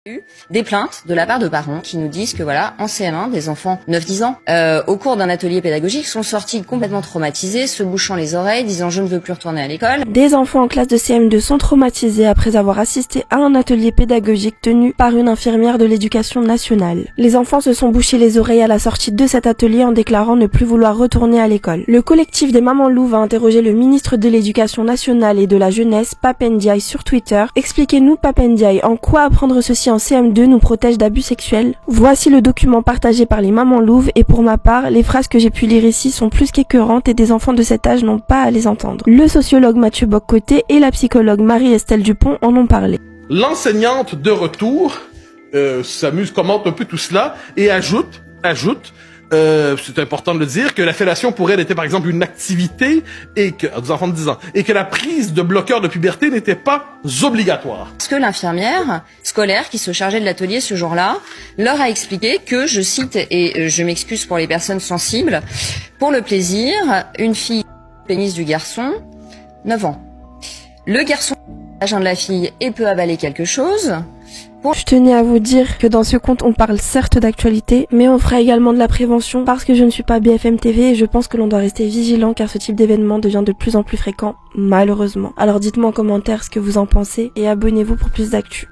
Eu des plaintes de la part de parents qui nous disent que voilà, en CM1, des enfants 9-10 ans, au cours d'un atelier pédagogique, sont sortis complètement traumatisés, se bouchant les oreilles, disant je ne veux plus retourner à l'école. Des enfants en classe de CM2 sont traumatisés après avoir assisté à un atelier pédagogique tenu par une infirmière de l'éducation nationale. Les enfants se sont bouchés les oreilles à la sortie de cet atelier en déclarant ne plus vouloir retourner à l'école. Le collectif des mamans louves a interrogé le ministre de l'éducation nationale et de la jeunesse, Pape Ndiaye, sur Twitter. Expliquez-nous, Pape Ndiaye, en quoi apprendre ceci en CM2 nous protège d'abus sexuels. Voici le document partagé par les mamans louves et pour ma part, les phrases que j'ai pu lire ici sont plus qu'écœurantes et des enfants de cet âge n'ont pas à les entendre. Le sociologue Mathieu Boccoté et la psychologue Marie-Estelle Dupont en ont parlé. L'enseignante de retour s'amuse, commente un peu tout cela et ajoute, c'est important de le dire, que la fellation pour elle était par exemple une activité et que, aux enfants de 10 ans, et que la prise de bloqueurs de puberté n'était pas obligatoire. Parce que l'infirmière scolaire qui se chargeait de l'atelier ce jour-là leur a expliqué que, je cite, et je m'excuse pour les personnes sensibles, pour le plaisir, une fille pénis du garçon, 9 ans. Le garçon vagin de la fille et peut avaler quelque chose. Je tenais à vous dire que dans ce compte on parle certes d'actualité, mais on fera également de la prévention parce que je ne suis pas BFM TV et je pense que l'on doit rester vigilant car ce type d'événement devient de plus en plus fréquent, malheureusement. Alors dites-moi en commentaire ce que vous en pensez et abonnez-vous pour plus d'actu.